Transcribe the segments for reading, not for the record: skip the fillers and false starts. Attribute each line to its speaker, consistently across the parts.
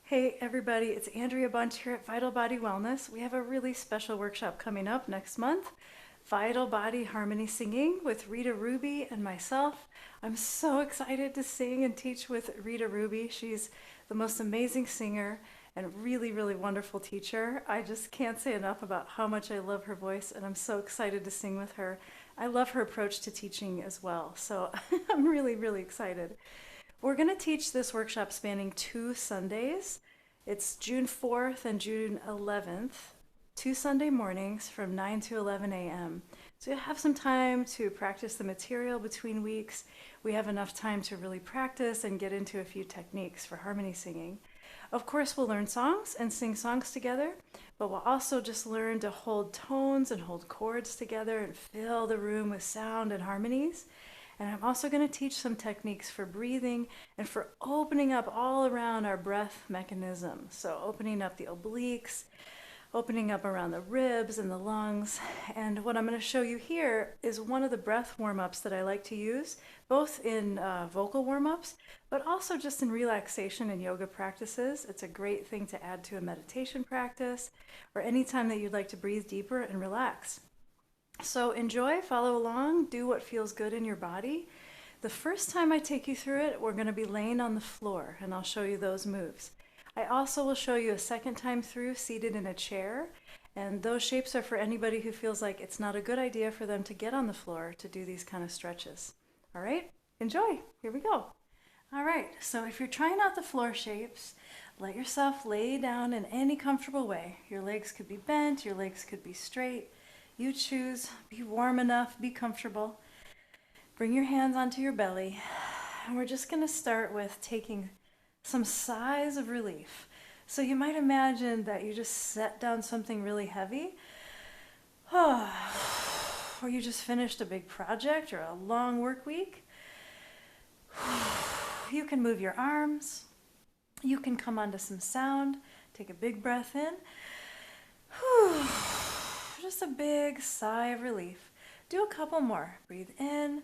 Speaker 1: Hey everybody, it's Andrea Bunch here at Vital Body Wellness. We have a really special workshop coming up next month. Vital Body Harmony Singing with Rita Ruby and myself. I'm so excited to sing and teach with Rita Ruby. She's the most amazing singer and really wonderful teacher. I just can't say enough about how much I love her voice, and I'm so excited to sing with her. I love her approach to teaching as well, so I'm really excited. We're going to teach this workshop spanning 2 Sundays. It's June 4th and June 11th, 2 Sunday mornings from 9 to 11 a.m. So you have some time to practice the material between weeks. We have enough time to really practice and get into a few techniques for harmony singing. Of course, we'll learn songs and sing songs together, but we'll also just learn to hold tones and hold chords together and fill the room with sound and harmonies. And I'm also going to teach some techniques for breathing and for opening up all around our breath mechanism. So opening up the obliques, opening up around the ribs and the lungs. And what I'm going to show you here is one of the breath warm-ups that I like to use, both in vocal warm-ups, but also just in relaxation and yoga practices. It's a great thing to add to a meditation practice or anytime that you'd like to breathe deeper and relax. So enjoy, follow along, do what feels good in your body. The first time I take you through it, we're going to be laying on the floor, and I'll show you those moves. I also will show you a second time through seated in a chair, and those shapes are for anybody who feels like it's not a good idea for them to get on the floor to do these kind of stretches. All right, enjoy. Here we go. All right, so if you're trying out the floor shapes, let yourself lay down in any comfortable way. Your legs could be bent, your legs could be straight. You choose, be warm enough, be comfortable. Bring your hands onto your belly. And we're just going to start with taking some sighs of relief. So you might imagine that you just set down something really heavy. Or you just finished a big project or a long work week. You can move your arms. You can come onto some sound. Take a big breath in. Just a big sigh of relief. Do a couple more. Breathe in.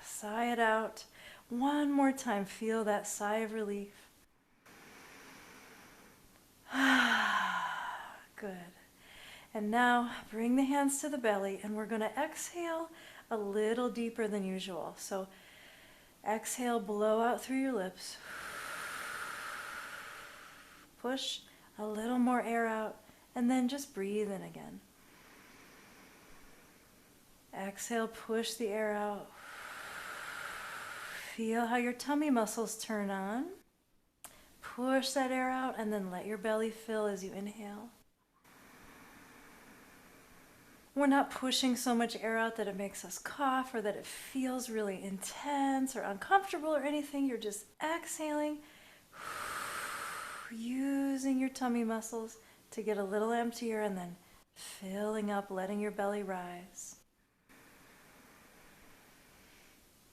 Speaker 1: Sigh it out. One more time. Feel that sigh of relief. Good. And now bring the hands to the belly, and we're going to exhale a little deeper than usual. So exhale, blow out through your lips. Push a little more air out, and then just breathe in again. Exhale, push the air out. Feel how your tummy muscles turn on. Push that air out, and then let your belly fill as you inhale. We're not pushing so much air out that it makes us cough or that it feels really intense or uncomfortable or anything. You're just exhaling, using your tummy muscles to get a little emptier and then filling up, letting your belly rise.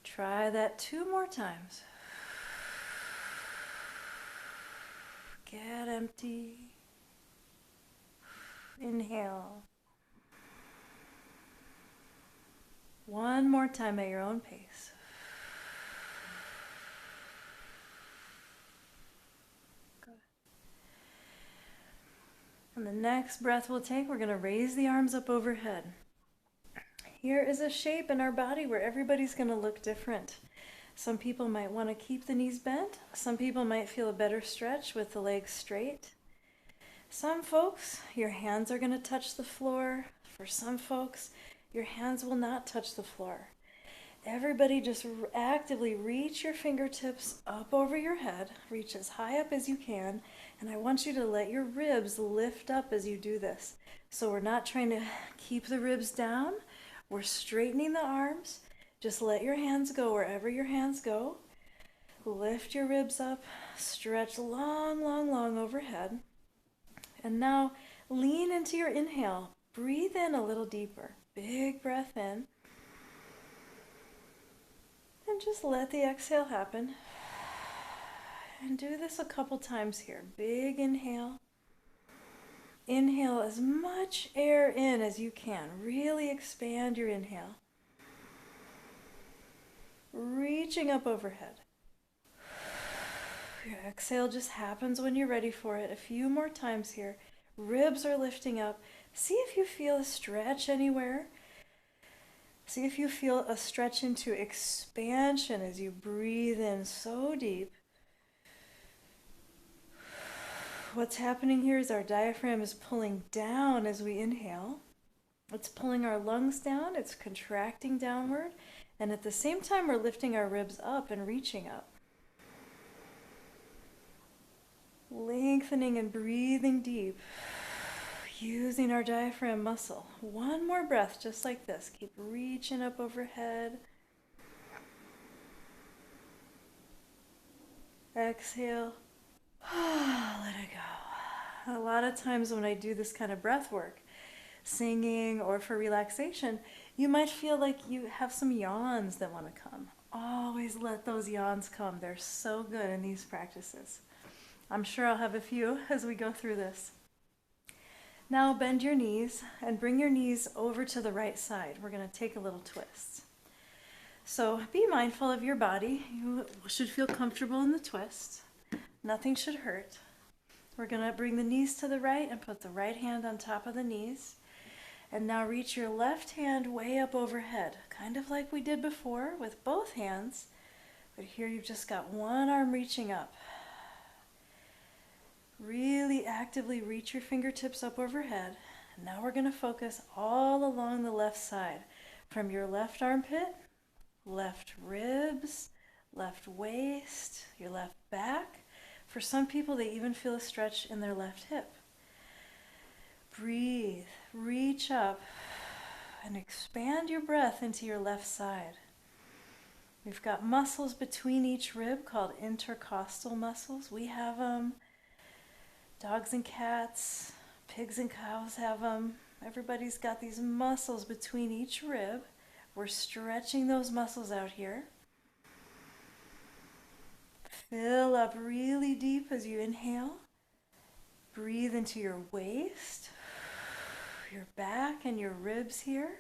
Speaker 1: Try that 2 more times. Get empty. Inhale. 1 more time at your own pace. And the next breath we'll take, we're going to raise the arms up overhead. Here is a shape in our body where everybody's going to look different. Some people might want to keep the knees bent. Some people might feel a better stretch with the legs straight. Some folks, your hands are going to touch the floor. For some folks, your hands will not touch the floor. Everybody just actively reach your fingertips up over your head. Reach as high up as you can. And I want you to let your ribs lift up as you do this. So we're not trying to keep the ribs down. We're straightening the arms. Just let your hands go wherever your hands go. Lift your ribs up. Stretch long overhead. And now lean into your inhale. Breathe in a little deeper. Big breath in. And just let the exhale happen. And do this a couple times here. Big inhale. Inhale as much air in as you can. Really expand your inhale. Reaching up overhead. Your exhale just happens when you're ready for it. A few more times here. Ribs are lifting up. See if you feel a stretch anywhere. See if you feel a stretch into expansion as you breathe in so deep. What's happening here is our diaphragm is pulling down as we inhale. It's pulling our lungs down, it's contracting downward, and at the same time we're lifting our ribs up and reaching up. Lengthening and breathing deep, using our diaphragm muscle. One more breath just like this. Keep reaching up overhead. Exhale. Let it go. A lot of times when I do this kind of breath work, singing or for relaxation, you might feel like you have some yawns that want to come. Always let those yawns come. They're so good in these practices. I'm sure I'll have a few as we go through this. Now bend your knees and bring your knees over to the right side. We're going to take a little twist. So be mindful of your body. You should feel comfortable in the twist. Nothing should hurt. We're going to bring the knees to the right and put the right hand on top of the knees. And now reach your left hand way up overhead, kind of like we did before with both hands. But here you've just got one arm reaching up. Really actively reach your fingertips up overhead. Now we're going to focus all along the left side, from your left armpit, left ribs, left waist, your left back. For some people, they even feel a stretch in their left hip. Breathe, reach up, and expand your breath into your left side. We've got muscles between each rib called intercostal muscles. We have them. Dogs and cats, pigs and cows have them. Everybody's got these muscles between each rib. We're stretching those muscles out here. Fill up really deep as you inhale. Breathe into your waist, your back, and your ribs here.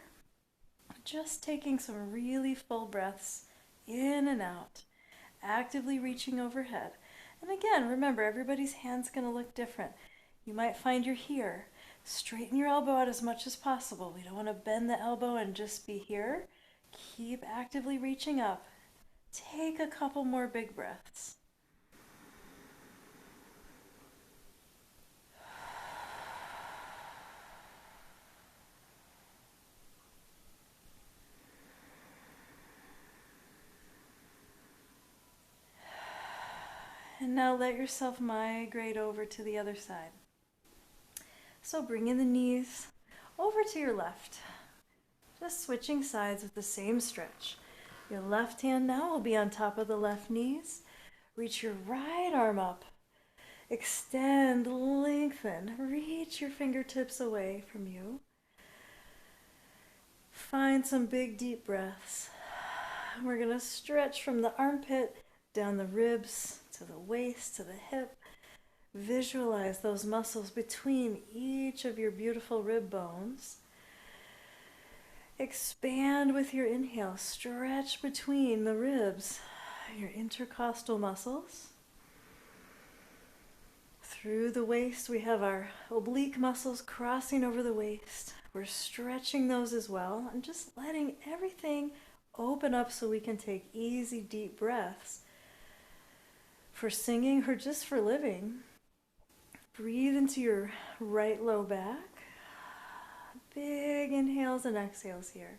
Speaker 1: Just taking some really full breaths in and out, actively reaching overhead. And again, remember, everybody's hand's going to look different. You might find you're here. Straighten your elbow out as much as possible. We don't want to bend the elbow and just be here. Keep actively reaching up. Take a couple more big breaths. And now let yourself migrate over to the other side. So bringing the knees over to your left. Just switching sides with the same stretch. Your left hand now will be on top of the left knees. Reach your right arm up. Extend, lengthen. Reach your fingertips away from you. Find some big deep breaths. We're going to stretch from the armpit down the ribs to the waist to the hip. Visualize those muscles between each of your beautiful rib bones. Expand with your inhale. Stretch between the ribs, your intercostal muscles. Through the waist, we have our oblique muscles crossing over the waist. We're stretching those as well and just letting everything open up so we can take easy, deep breaths. For singing or just for living, breathe into your right low back. Big inhales and exhales here.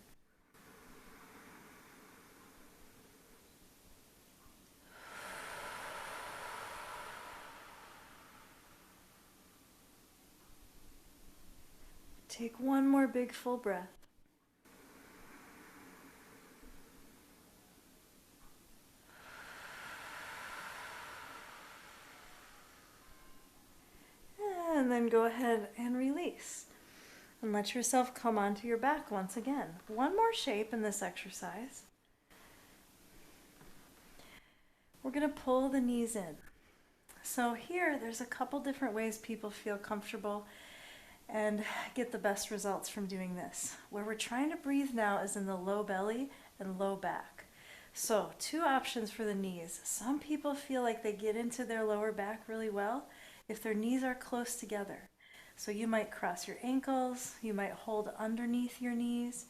Speaker 1: Take one more big full breath. And then go ahead and release. And let yourself come onto your back once again. One more shape in this exercise. We're going to pull the knees in. So here, there's a couple different ways people feel comfortable and get the best results from doing this. Where we're trying to breathe now is in the low belly and low back. So, two options for the knees. Some people feel like they get into their lower back really well if their knees are close together. So you might cross your ankles, you might hold underneath your knees.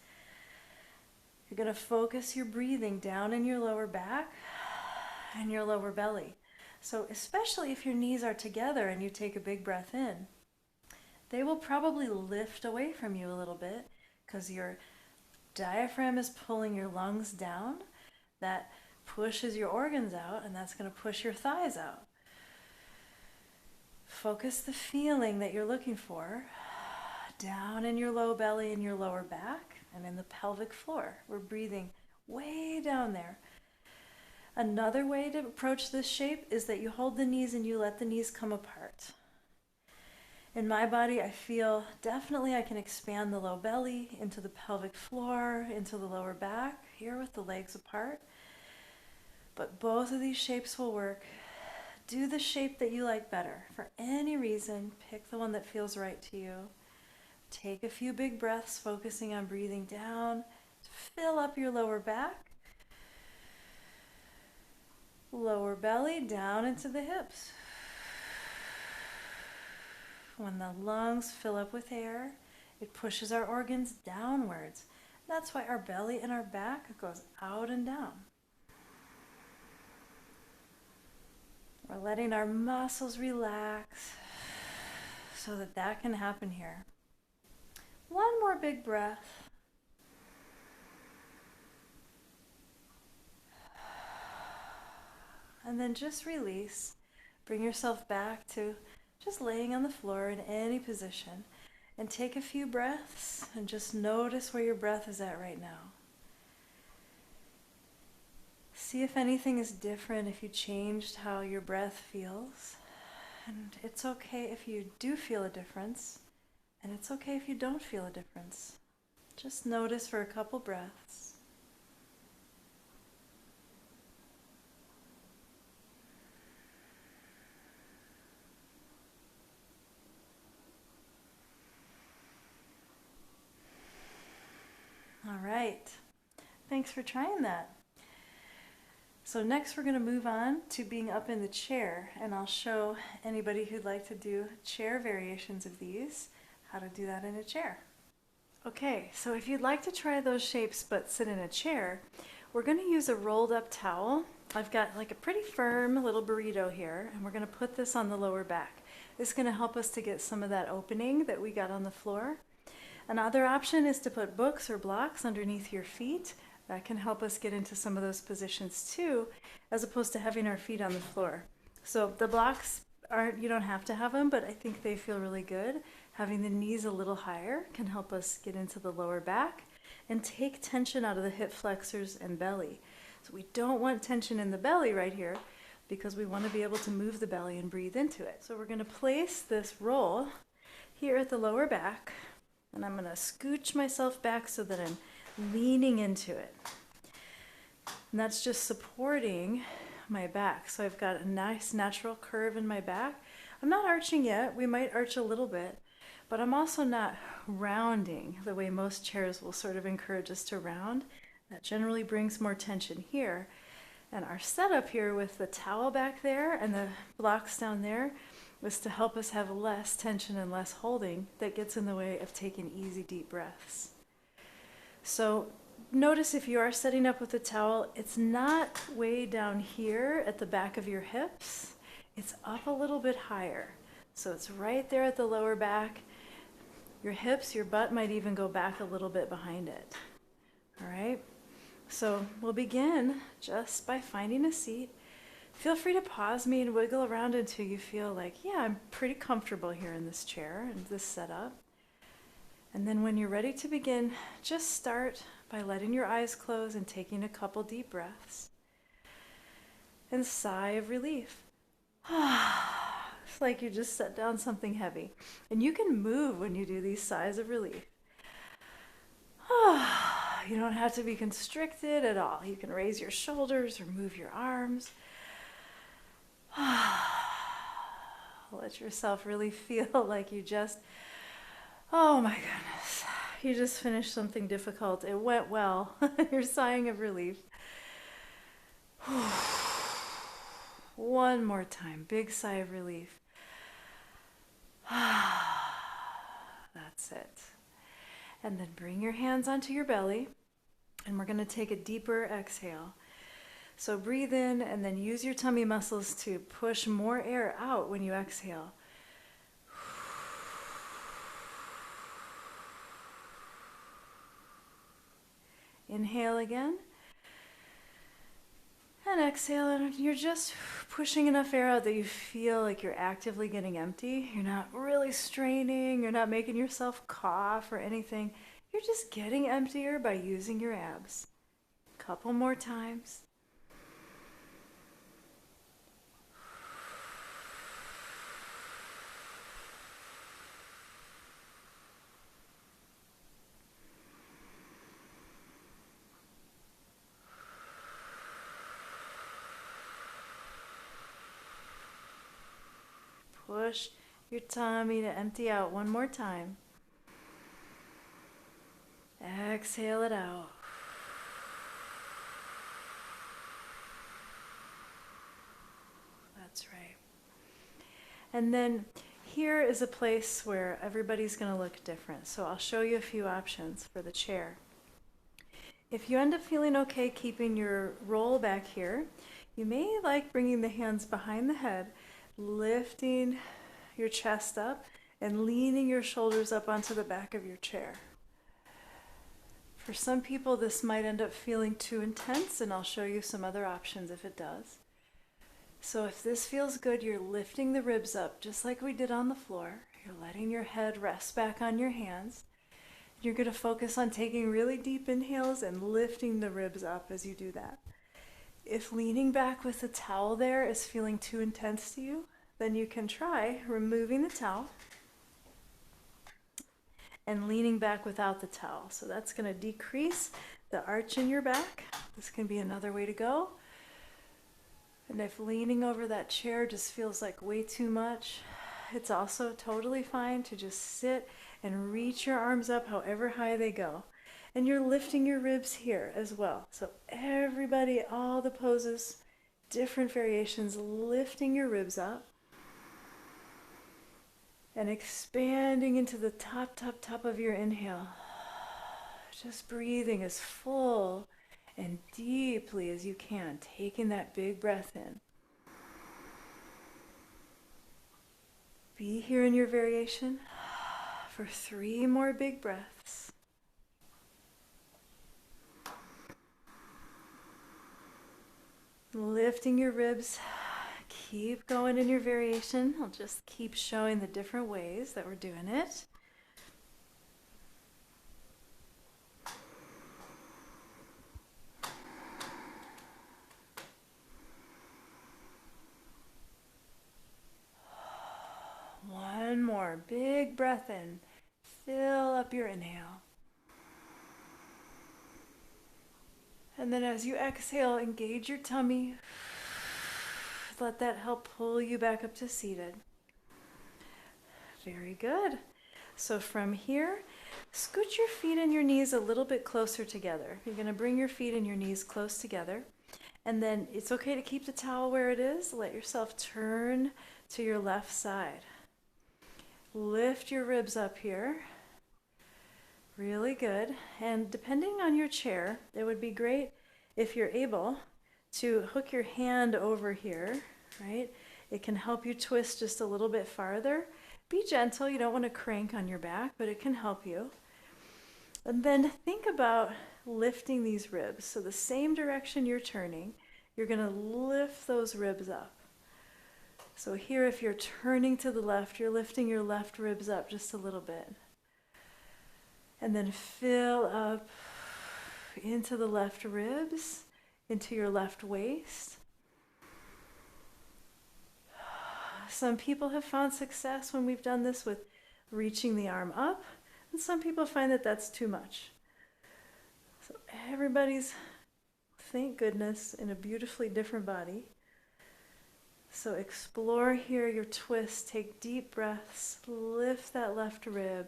Speaker 1: You're going to focus your breathing down in your lower back and your lower belly. So especially if your knees are together and you take a big breath in, they will probably lift away from you a little bit because your diaphragm is pulling your lungs down. That pushes your organs out, and that's going to push your thighs out. Focus the feeling that you're looking for down in your low belly and your lower back and in the pelvic floor. We're breathing way down there. Another way to approach this shape is that you hold the knees and you let the knees come apart. In my body, I feel definitely I can expand the low belly into the pelvic floor, into the lower back, here with the legs apart. But both of these shapes will work. Do the shape that you like better. For any reason, pick the one that feels right to you. Take a few big breaths, focusing on breathing down to fill up your lower back. Lower belly down into the hips. When the lungs fill up with air, it pushes our organs downwards. That's why our belly and our back goes out and down. We're letting our muscles relax so that that can happen here. One more big breath. And then just release. Bring yourself back to just laying on the floor in any position. And take a few breaths and just notice where your breath is at right now. See if anything is different, if you changed how your breath feels. And it's okay if you do feel a difference. And it's okay if you don't feel a difference. Just notice for a couple breaths. All right. Thanks for trying that. So next we're going to move on to being up in the chair, and I'll show anybody who'd like to do chair variations of these, how to do that in a chair. Okay, so if you'd like to try those shapes but sit in a chair, we're going to use a rolled up towel. I've got like a pretty firm little burrito here, and we're going to put this on the lower back. This is going to help us to get some of that opening that we got on the floor. Another option is to put books or blocks underneath your feet. That can help us get into some of those positions too, as opposed to having our feet on the floor. So the blocks aren't, you don't have to have them, but I think they feel really good. Having the knees a little higher can help us get into the lower back and take tension out of the hip flexors and belly. So we don't want tension in the belly right here because we want to be able to move the belly and breathe into it. So we're going to place this roll here at the lower back, and I'm going to scooch myself back so that I'm leaning into it. And that's just supporting my back. So I've got a nice natural curve in my back. I'm not arching yet. We might arch a little bit, but I'm also not rounding the way most chairs will sort of encourage us to round. That generally brings more tension here. And our setup here with the towel back there and the blocks down there was to help us have less tension and less holding that gets in the way of taking easy, deep breaths. So notice if you are setting up with the towel, it's not way down here at the back of your hips. It's up a little bit higher. So it's right there at the lower back. Your hips, your butt might even go back a little bit behind it. All right? So we'll begin just by finding a seat. Feel free to pause me and wiggle around until you feel like, yeah, I'm pretty comfortable here in this chair and this setup. And then when you're ready to begin, just start by letting your eyes close and taking a couple deep breaths. And sigh of relief. It's like you just set down something heavy. And you can move when you do these sighs of relief. You don't have to be constricted at all. You can raise your shoulders or move your arms. Let yourself really feel like you just, oh my goodness, you just finished something difficult. It went well. You're sighing of relief. One more time, big sigh of relief. That's it. And then bring your hands onto your belly, and we're going to take a deeper exhale. So breathe in and then use your tummy muscles to push more air out when you exhale. Inhale again. And exhale, and you're just pushing enough air out that you feel like you're actively getting empty. You're not really straining, you're not making yourself cough or anything. You're just getting emptier by using your abs. Couple more times. Push your tummy to empty out one more time. Exhale it out. That's right. And then here is a place where everybody's going to look different. So I'll show you a few options for the chair. If you end up feeling okay keeping your roll back here, you may like bringing the hands behind the head, lifting your chest up and leaning your shoulders up onto the back of your chair. For some people, this might end up feeling too intense, and I'll show you some other options if it does. So if this feels good, you're lifting the ribs up just like we did on the floor. You're letting your head rest back on your hands. You're going to focus on taking really deep inhales and lifting the ribs up as you do that. If leaning back with the towel there is feeling too intense to you, then you can try removing the towel and leaning back without the towel. So that's going to decrease the arch in your back. This can be another way to go. And if leaning over that chair just feels like way too much, it's also totally fine to just sit and reach your arms up however high they go. And you're lifting your ribs here as well. So everybody, all the poses, different variations, lifting your ribs up and expanding into the top of your inhale. Just breathing as full and deeply as you can, taking that big breath in. Be here in your variation for 3 more big breaths. Lifting your ribs. Keep going in your variation. I'll just keep showing the different ways that we're doing it. One more big breath in. Fill up your inhale. And then as you exhale, engage your tummy. Let that help pull you back up to seated. Very good. So from here, scoot your feet and your knees a little bit closer together. You're going to bring your feet and your knees close together. And then it's okay to keep the towel where it is. Let yourself turn to your left side. Lift your ribs up here. Really good. And depending on your chair, it would be great if you're able to hook your hand over here, right? It can help you twist just a little bit farther. Be gentle, you don't want to crank on your back, but it can help you. And then think about lifting these ribs. So the same direction you're turning, you're going to lift those ribs up. So here, if you're turning to the left, you're lifting your left ribs up just a little bit. And then fill up into the left ribs, into your left waist. Some people have found success when we've done this with reaching the arm up, and some people find that that's too much. So everybody's, thank goodness, in a beautifully different body. So explore here your twist, take deep breaths, lift that left rib.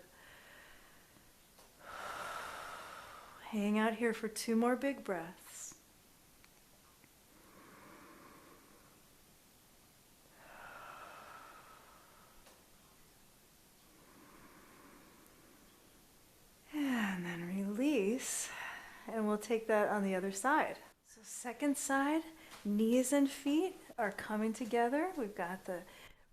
Speaker 1: Hang out here for 2 more big breaths. we'll take that on the other side. So second side, knees and feet are coming together. We've got the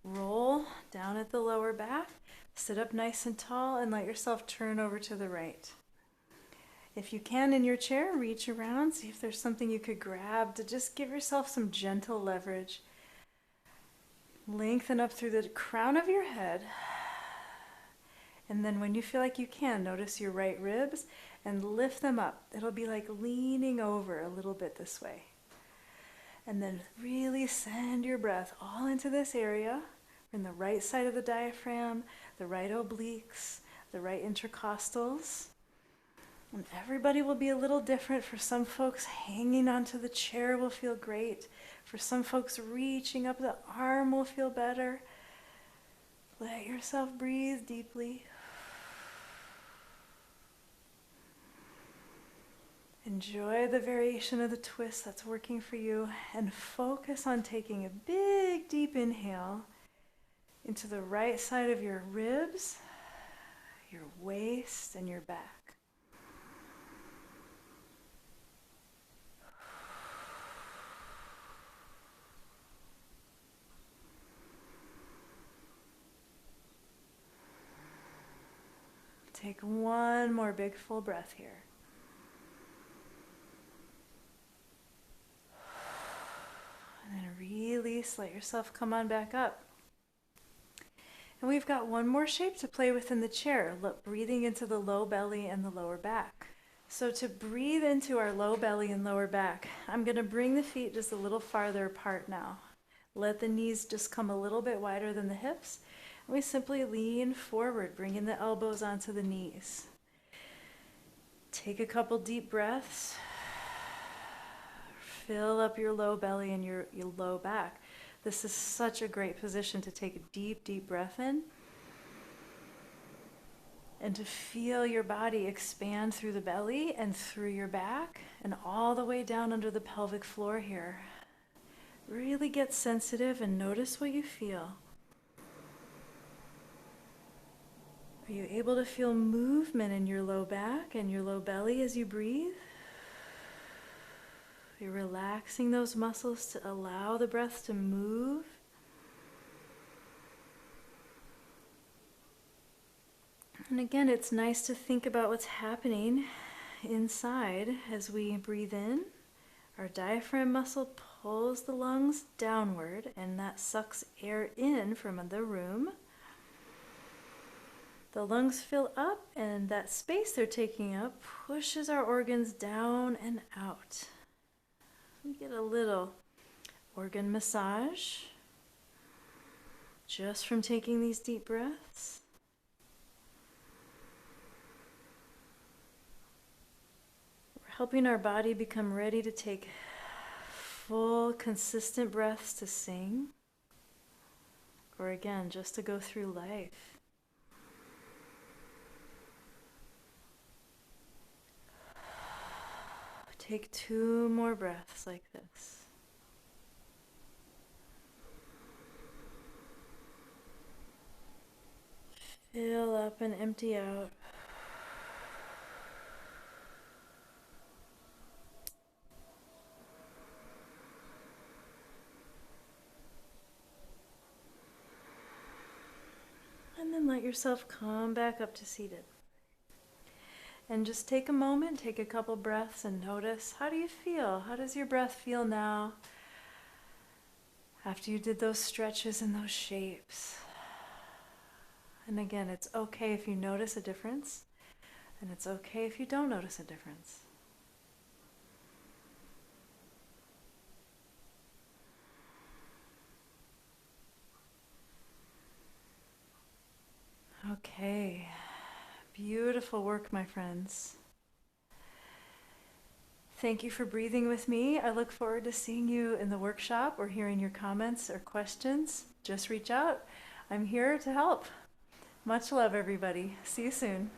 Speaker 1: roll down at the lower back. Sit up nice and tall and let yourself turn over to the right. If you can in your chair, reach around, see if there's something you could grab to just give yourself some gentle leverage. Lengthen up through the crown of your head. And then when you feel like you can, notice your right ribs and lift them up. It'll be like leaning over a little bit this way. And then really send your breath all into this area. We're in the right side of the diaphragm, the right obliques, the right intercostals. And everybody will be a little different. For some folks, hanging onto the chair will feel great. For some folks, reaching up the arm will feel better. Let yourself breathe deeply. Enjoy the variation of the twist that's working for you, and focus on taking a big, deep inhale into the right side of your ribs, your waist, and your back. Take one more big full breath here. And then release, let yourself come on back up. And we've got one more shape to play with in the chair, breathing into the low belly and the lower back. So to breathe into our low belly and lower back, I'm going to bring the feet just a little farther apart now. Let the knees just come a little bit wider than the hips. We simply lean forward, bringing the elbows onto the knees. Take a couple deep breaths. Fill up your low belly and your low back. This is such a great position to take a deep, deep breath in and to feel your body expand through the belly and through your back and all the way down under the pelvic floor here. Really get sensitive and notice what you feel. Are you able to feel movement in your low back and your low belly as you breathe? You're relaxing those muscles to allow the breath to move. And again, it's nice to think about what's happening inside as we breathe in. Our diaphragm muscle pulls the lungs downward, and that sucks air in from the room. The lungs fill up, and that space they're taking up pushes our organs down and out. We get a little organ massage just from taking these deep breaths. We're helping our body become ready to take full, consistent breaths to sing, or again, just to go through life. Take 2 more breaths like this. Fill up and empty out. And then let yourself come back up to seated. And just take a moment, take a couple breaths and notice, how do you feel? How does your breath feel now after you did those stretches and those shapes? And again, it's okay if you notice a difference, and it's okay if you don't notice a difference. Okay. Beautiful work, my friends. Thank you for breathing with me. I look forward to seeing you in the workshop or hearing your comments or questions. Just reach out. I'm here to help. Much love, everybody. See you soon.